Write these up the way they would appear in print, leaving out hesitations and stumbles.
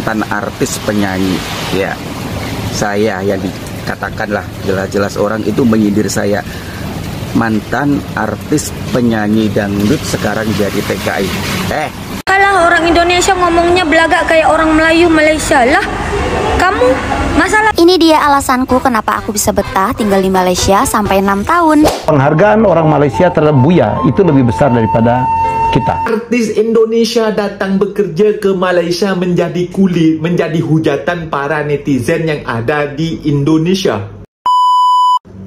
mantan artis penyanyi. Ya, saya yang dikatakanlah jelas-jelas orang itu menyindir saya. Mantan artis penyanyi dangdut sekarang jadi TKI. Kalah orang Indonesia ngomongnya belagak kayak orang Melayu Malaysia lah. Kamu masalah. Ini dia alasanku kenapa aku bisa betah tinggal di Malaysia sampai 6 tahun. Penghargaan orang Malaysia terhadap Buya itu lebih besar daripada kita. Artis Indonesia datang bekerja ke Malaysia menjadi kulit, menjadi hujatan para netizen yang ada di Indonesia.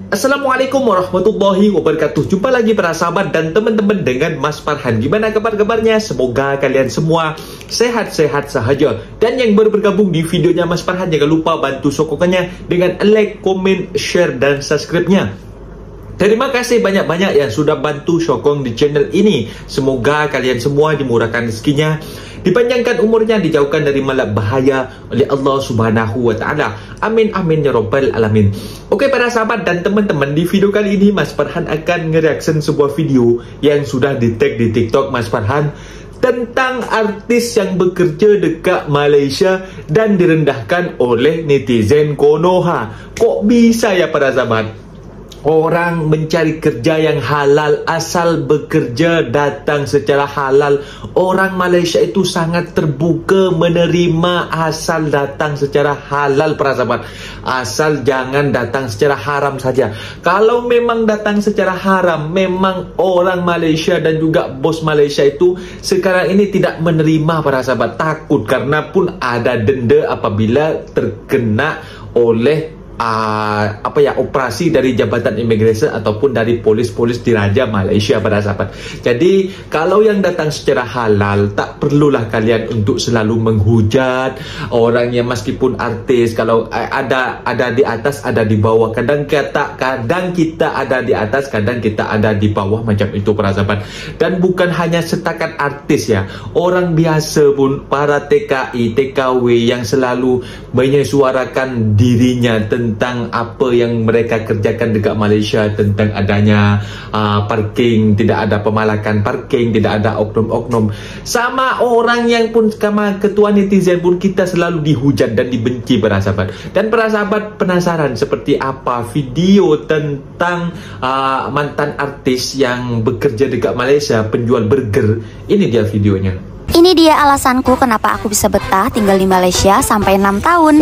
Assalamualaikum warahmatullahi wabarakatuh. Jumpa lagi para sahabat dan teman-teman dengan Mas Farhan. Gimana kabar-kabarnya? Semoga kalian semua sehat-sehat sahaja. Dan yang baru bergabung di videonya Mas Farhan, jangan lupa bantu sokongannya dengan like, komen, share, dan subscribe-nya. Terima kasih banyak-banyak yang sudah bantu sokong di channel ini. Semoga kalian semua dimurahkan rezekinya, dipanjangkan umurnya, dijauhkan dari malap bahaya oleh Allah Subhanahu wa Ta'ala. Amin amin ya rabbal alamin. Oke para sahabat dan teman-teman, di video kali ini Mas Farhan akan nge-reaction sebuah video yang sudah di-tag di TikTok Mas Farhan tentang artis yang bekerja dekat Malaysia dan direndahkan oleh netizen Konoha. Kok bisa ya para sahabat? Orang mencari kerja yang halal, asal bekerja datang secara halal. Orang Malaysia itu sangat terbuka menerima asal datang secara halal para sahabat. Asal jangan datang secara haram saja. Kalau memang datang secara haram, memang orang Malaysia dan juga bos Malaysia itu sekarang ini tidak menerima para sahabat. Takut karena pun ada denda apabila terkena oleh operasi dari Jabatan Imigresen ataupun dari polis-polis diraja Malaysia pada sahabat. Jadi kalau yang datang secara halal, tak perlulah kalian untuk selalu menghujat orang yang meskipun artis. Kalau ada di atas, ada di bawah. Kadang kita ada di atas, kadang kita ada di bawah, macam itu para sahabat. Dan bukan hanya setakat artis ya, orang biasa pun, para TKI, TKW yang selalu menyuarakan dirinya tentang apa yang mereka kerjakan dekat Malaysia, tentang adanya parking, tidak ada pemalakan parking, tidak ada oknum-oknum. Sama orang yang pun sama ketua netizen pun kita selalu dihujat dan dibenci para sahabat. Dan para sahabat penasaran seperti apa video tentang mantan artis yang bekerja dekat Malaysia, penjual burger. Ini dia videonya. Ini dia alasanku kenapa aku bisa betah tinggal di Malaysia sampai 6 tahun.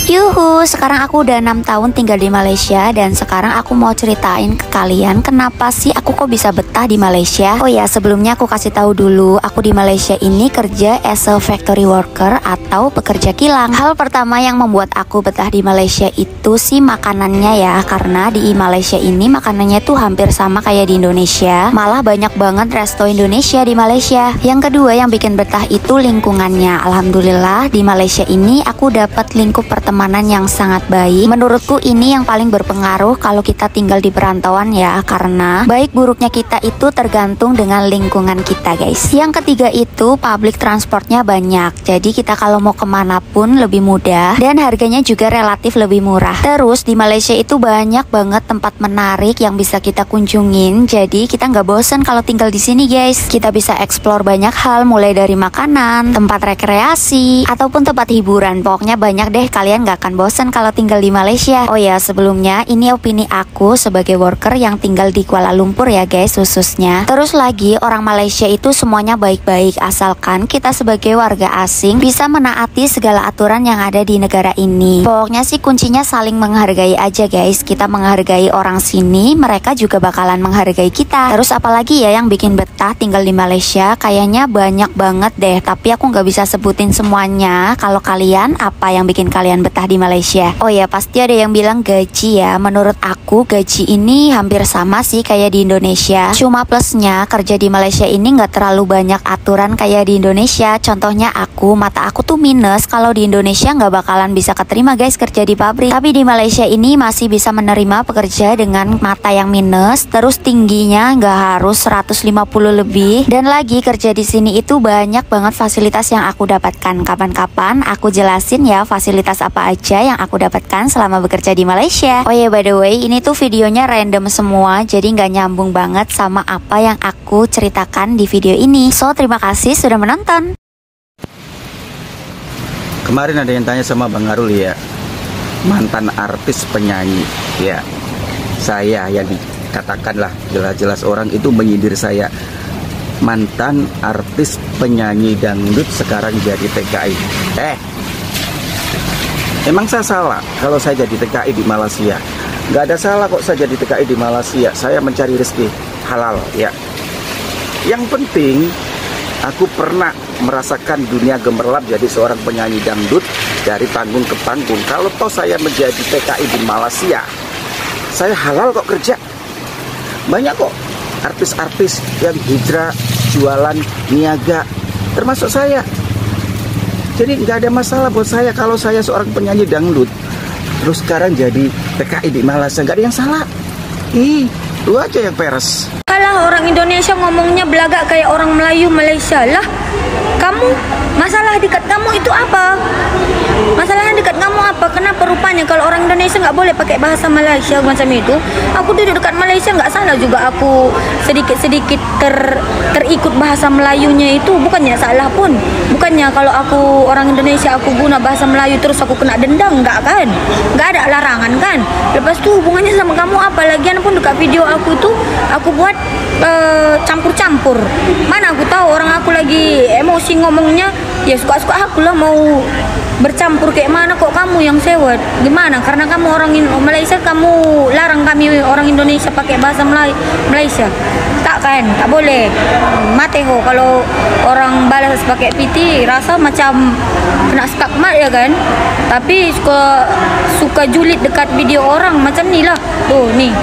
Yuhu, sekarang aku udah 6 tahun tinggal di Malaysia dan sekarang aku mau ceritain ke kalian kenapa sih aku kok bisa betah di Malaysia. Oh ya, sebelumnya aku kasih tahu dulu, aku di Malaysia ini kerja as a factory worker atau pekerja kilang. Hal pertama yang membuat aku betah di Malaysia itu sih makanannya ya, karena di Malaysia ini makanannya tuh hampir sama kayak di Indonesia, malah banyak banget resto Indonesia di Malaysia. Yang kedua yang bikin betah itu lingkungannya. Alhamdulillah di Malaysia ini aku dapat lingkup pertemanan yang sangat baik. Menurutku ini yang paling berpengaruh kalau kita tinggal di perantauan ya, karena baik buruknya kita itu tergantung dengan lingkungan kita guys. Yang ketiga itu public transportnya banyak, jadi kita kalau mau kemana pun lebih mudah dan harganya juga relatif lebih murah. Terus di Malaysia itu banyak banget tempat menarik yang bisa kita kunjungin, jadi kita nggak bosen kalau tinggal di sini guys. Kita bisa explore banyak hal, mulai dari makanan, tempat rekreasi, ataupun tempat hiburan. Pokoknya banyak deh, kalian nggak akan bosan kalau tinggal di Malaysia. Oh ya, sebelumnya ini opini aku sebagai worker yang tinggal di Kuala Lumpur ya guys khususnya. Terus lagi, orang Malaysia itu semuanya baik-baik asalkan kita sebagai warga asing bisa menaati segala aturan yang ada di negara ini. Pokoknya sih kuncinya saling menghargai aja guys. Kita menghargai orang sini, mereka juga bakalan menghargai kita. Terus apalagi ya yang bikin betah tinggal di Malaysia? Kayaknya banyak banget deh, tapi aku nggak bisa sebutin semuanya. Kalau kalian, apa yang bikin kalian betah di Malaysia? Oh ya, pasti ada yang bilang gaji ya. Menurut aku gaji ini hampir sama sih kayak di Indonesia. Cuma plusnya kerja di Malaysia ini nggak terlalu banyak aturan kayak di Indonesia. Contohnya mata aku tuh minus. Kalau di Indonesia nggak bakalan bisa keterima guys kerja di pabrik. Tapi di Malaysia ini masih bisa menerima pekerja dengan mata yang minus. Terus tingginya nggak harus 150 lebih. Dan lagi kerja di sini itu banyak banget fasilitas yang aku dapatkan. Kapan-kapan aku jelasin ya fasilitas apa aja yang aku dapatkan selama bekerja di Malaysia. Oh ya, by the way, ini tuh videonya random semua, jadi nggak nyambung banget sama apa yang aku ceritakan di video ini. So, terima kasih sudah menonton. Kemarin ada yang tanya sama Bang Arul ya, mantan artis penyanyi ya. Saya yang dikatakanlah jelas-jelas orang itu menyindir saya, mantan artis penyanyi dangdut sekarang jadi TKI. Emang saya salah kalau saya jadi TKI di Malaysia? Nggak ada salah kok saya jadi TKI di Malaysia. Saya mencari rezeki halal ya. Yang penting aku pernah merasakan dunia gemerlap jadi seorang penyanyi dangdut dari panggung ke panggung. Kalau toh saya menjadi TKI di Malaysia, saya halal kok kerja. Banyak kok artis-artis yang hijrah, jualan, niaga, termasuk saya. Jadi nggak ada masalah buat saya kalau saya seorang penyanyi dangdut terus sekarang jadi TKI di Malaysia, nggak ada yang salah. Lu aja yang peres. Kalah orang Indonesia ngomongnya belagak kayak orang Melayu Malaysia lah. Kamu, masalah dekat kamu itu apa? Masalahnya dekat kamu apa? Kenapa rupanya kalau orang Indonesia nggak boleh pakai bahasa Malaysia macam itu? Aku duduk dekat Malaysia nggak salah juga, aku sedikit-sedikit terikut bahasa Melayunya itu, bukannya salah pun. Bukannya kalau aku orang Indonesia aku guna bahasa Melayu terus aku kena dendam, nggak kan? Nggak ada larangan kan? Lepas itu hubungannya sama kamu apa? Lagian pun dekat video aku itu aku buat campur-campur. Mana aku tahu orang aku lagi emosi ngomongnya, ya suka-suka aku lah mau bercampur kayak mana. Kok kamu yang sewot? Gimana? Karena kamu orang Malaysia, kamu larang kami orang Indonesia pakai bahasa Malaysia? Tak kan? Tak boleh. Mate ho kalau orang balas pakai PT, rasa macam kena skakmat ya kan? Tapi suka julid dekat video orang macam ni lah. Tuh nih.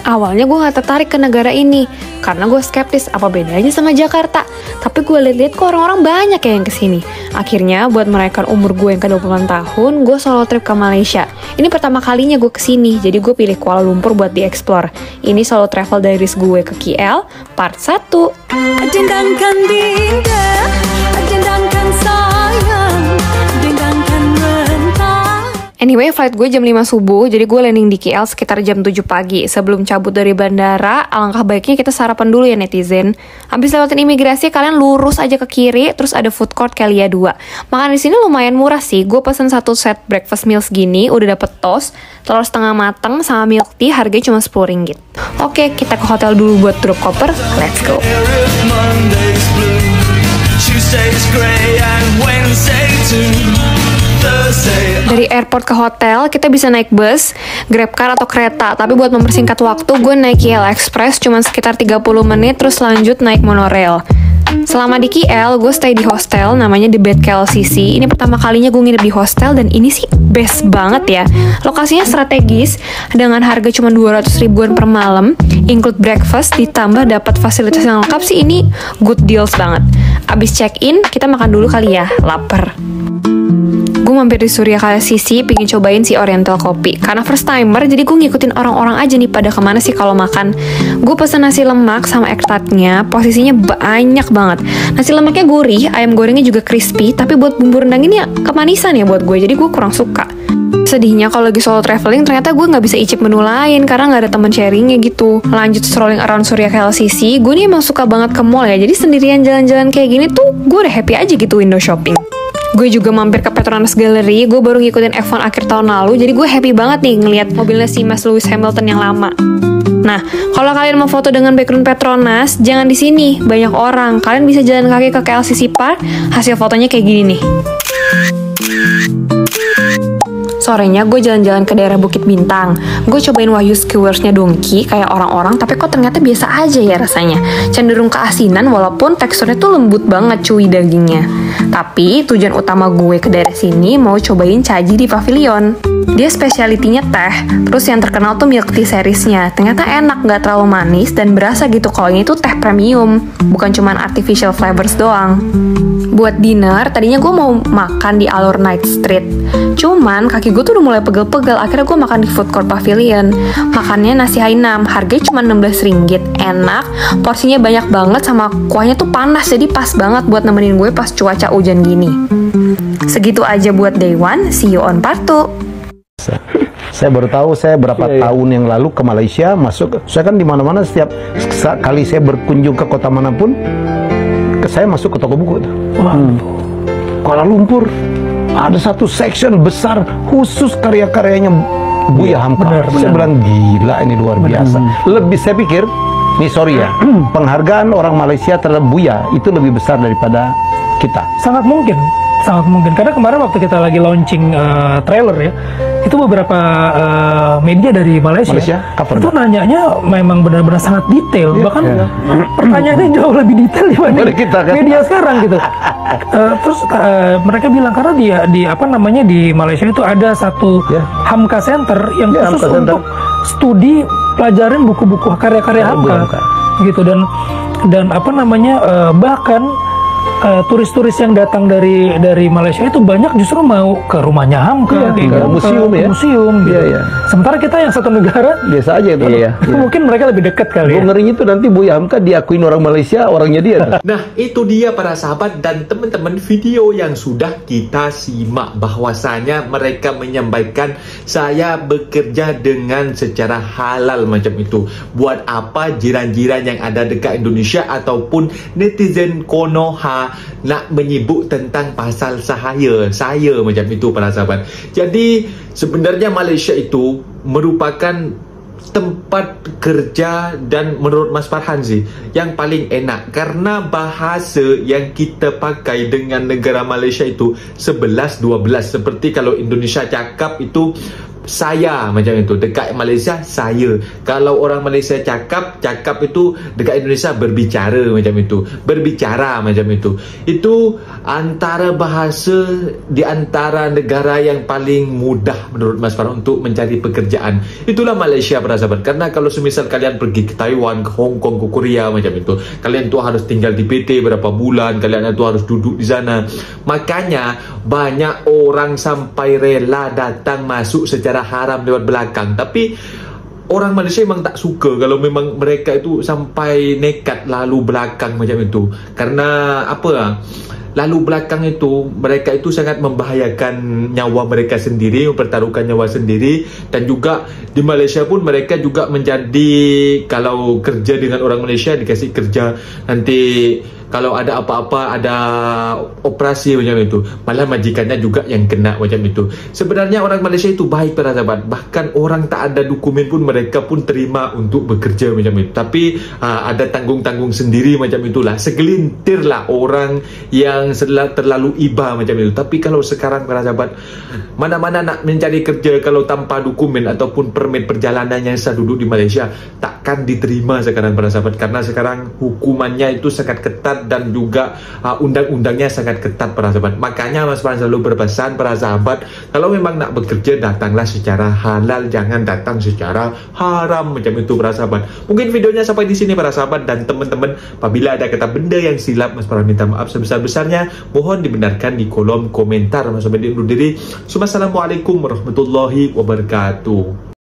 Awalnya gue gak tertarik ke negara ini karena gue skeptis apa bedanya sama Jakarta. Tapi gue liat-liat kok orang-orang banyak ya yang kesini. Akhirnya buat merayakan umur gue yang ke-28 tahun, gue solo trip ke Malaysia. Ini pertama kalinya gue kesini, jadi gue pilih Kuala Lumpur buat di-explore. Ini solo travel diaries gue ke KL, part 1. Dendangkan dinda, dendangkan sayang, dendangkan rentang. Anyway, flight gue jam 5 subuh, jadi gue landing di KL sekitar jam 7 pagi. Sebelum cabut dari bandara, alangkah baiknya kita sarapan dulu ya netizen. Habis lewatin imigrasi, kalian lurus aja ke kiri, terus ada food court Kelia 2. Makan di sini lumayan murah sih. Gue pesen satu set breakfast meals gini, udah dapet toast, telur setengah mateng, sama milk tea, harganya cuma Rp10. Oke, kita ke hotel dulu buat drop koper. Let's go. Dari airport ke hotel, kita bisa naik bus, grabcar atau kereta. Tapi buat mempersingkat waktu, gue naik KL Express cuma sekitar 30 menit, terus lanjut naik monorail. Selama di KL, gue stay di hostel, namanya The Bed KLCC. Ini pertama kalinya gue nginep di hostel, dan ini sih best banget ya. Lokasinya strategis, dengan harga cuma 200 ribuan per malam, include breakfast, ditambah dapat fasilitas yang lengkap sih. Ini good deals banget. Abis check-in, kita makan dulu kali ya, lapar. Gue mampir di Surya KLCC, pengen cobain si Oriental Kopi. Karena first timer, jadi gue ngikutin orang-orang aja nih pada kemana sih kalau makan. Gue pesen nasi lemak sama ekstratnya, posisinya banyak banget. Nasi lemaknya gurih, ayam gorengnya juga crispy, tapi buat bumbu rendang ini ya kemanisan ya buat gue, jadi gue kurang suka. Sedihnya kalau lagi solo traveling, ternyata gue nggak bisa icip menu lain karena nggak ada teman sharingnya gitu. Lanjut strolling around Surya KLCC, gue nih emang suka banget ke mall ya, jadi sendirian jalan-jalan kayak gini tuh gue udah happy aja gitu window shopping. Gue juga mampir ke Petronas Gallery, gue baru ngikutin F1 akhir tahun lalu, jadi gue happy banget nih ngeliat mobilnya si Mas Lewis Hamilton yang lama. Nah, kalau kalian mau foto dengan background Petronas, jangan di sini, banyak orang. Kalian bisa jalan kaki ke KLCC Park, hasil fotonya kayak gini nih. Sorenya gue jalan-jalan ke daerah Bukit Bintang. Gue cobain Wahyu Skewers-nya Dongki kayak orang-orang, tapi kok ternyata biasa aja ya rasanya. Cenderung keasinan walaupun teksturnya tuh lembut banget cuy dagingnya. Tapi tujuan utama gue ke daerah sini mau cobain Caji di Pavilion. Dia spesialitinya teh, terus yang terkenal tuh milk tea seriesnya. Ternyata enak, gak terlalu manis dan berasa gitu kalau ini tuh teh premium, bukan cuman artificial flavors doang. Buat dinner, tadinya gue mau makan di Alor Night Street. Cuman kaki gue tuh udah mulai pegel-pegel, akhirnya gue makan di Food Court Pavilion. Makannya nasi Hainam, harganya cuma Rp16. Enak, porsinya banyak banget sama kuahnya tuh panas, jadi pas banget buat nemenin gue pas cuaca hujan gini. Segitu aja buat day one, see you on part 2. Saya baru tahu, saya berapa tahun yang lalu ke Malaysia masuk. Saya kan di mana-mana, setiap kali saya berkunjung ke kota manapun, saya masuk ke toko buku. Kuala Lumpur ada satu section besar khusus karya-karyanya Buya Hamka. Saya bilang gila, ini luar biasa. Lebih saya pikir, nih sorry ya, penghargaan orang Malaysia terhadap Buya itu lebih besar daripada kita. Sangat mungkin karena kemarin waktu kita lagi launching trailer ya, itu beberapa media dari Malaysia itu nanyanya memang benar-benar sangat detail, bahkan pertanyaannya jauh lebih detail dibanding kita, kan? Media sekarang gitu. Terus mereka bilang karena di apa namanya di Malaysia itu ada satu Hamka Center yang khusus untuk studi pelajaran buku-buku karya-karya Hamka gitu, dan apa namanya bahkan turis-turis yang datang dari Malaysia itu banyak justru mau ke rumahnya Hamka, ke museum gitu. Sementara kita yang satu negara biasa aja itu. Mungkin mereka lebih dekat kali. Ngerinya itu nanti Buya Hamka diakuin orang Malaysia, orangnya dia. Nah, itu dia para sahabat dan teman-teman video yang sudah kita simak, bahwasanya mereka menyampaikan saya bekerja dengan secara halal macam itu. Buat apa jiran-jiran yang ada dekat Indonesia ataupun netizen Konoha nak menyibuk tentang pasal saya macam itu para sahabat. Jadi sebenarnya Malaysia itu merupakan tempat kerja dan menurut Mas Farhan sih yang paling enak, karena bahasa yang kita pakai dengan negara Malaysia itu 11-12. Seperti kalau Indonesia cakap itu saya macam itu, dekat Malaysia saya. Kalau orang Malaysia cakap itu dekat Indonesia berbicara macam itu, berbicara macam itu. Itu antara bahasa di antara negara yang paling mudah menurut Mas Farhan untuk mencari pekerjaan. Itulah Malaysia para sahabat. Karena kalau semisal kalian pergi ke Taiwan, ke Hong Kong, ke Korea macam itu, kalian tuh harus tinggal di PT berapa bulan, kalian tuh harus duduk di sana. Makanya banyak orang sampai rela datang masuk secara haram lewat belakang. Tapi orang Malaysia memang tak suka kalau memang mereka itu sampai nekat lalu belakang macam itu. Karena apa? Lalu belakang itu mereka itu sangat membahayakan nyawa mereka sendiri, mempertaruhkan nyawa sendiri. Dan juga di Malaysia pun mereka juga menjadi, kalau kerja dengan orang Malaysia dikasih kerja, nanti kalau ada apa-apa, ada operasi macam itu, malah majikannya juga yang kena macam itu. Sebenarnya orang Malaysia itu baik para sahabat. Bahkan orang tak ada dokumen pun mereka pun terima untuk bekerja macam itu. Tapi ada tanggung-tanggung sendiri macam itulah. Segelintir lah orang yang terlalu iba macam itu. Tapi kalau sekarang para sahabat, mana-mana nak mencari kerja kalau tanpa dokumen ataupun permit perjalanan yang sah duduk di Malaysia, takkan diterima sekarang para sahabat. Karena sekarang hukumannya itu sangat ketat dan juga undang-undangnya sangat ketat para sahabat. Makanya Mas Farhan selalu berpesan para sahabat, kalau memang nak bekerja datanglah secara halal, jangan datang secara haram macam itu para sahabat. Mungkin videonya sampai di sini para sahabat, dan teman-teman apabila ada kata benda yang silap, Mas Farhan minta maaf sebesar-besarnya. Mohon dibenarkan di kolom komentar. Mas Farhan undur diri. Assalamualaikum warahmatullahi wabarakatuh.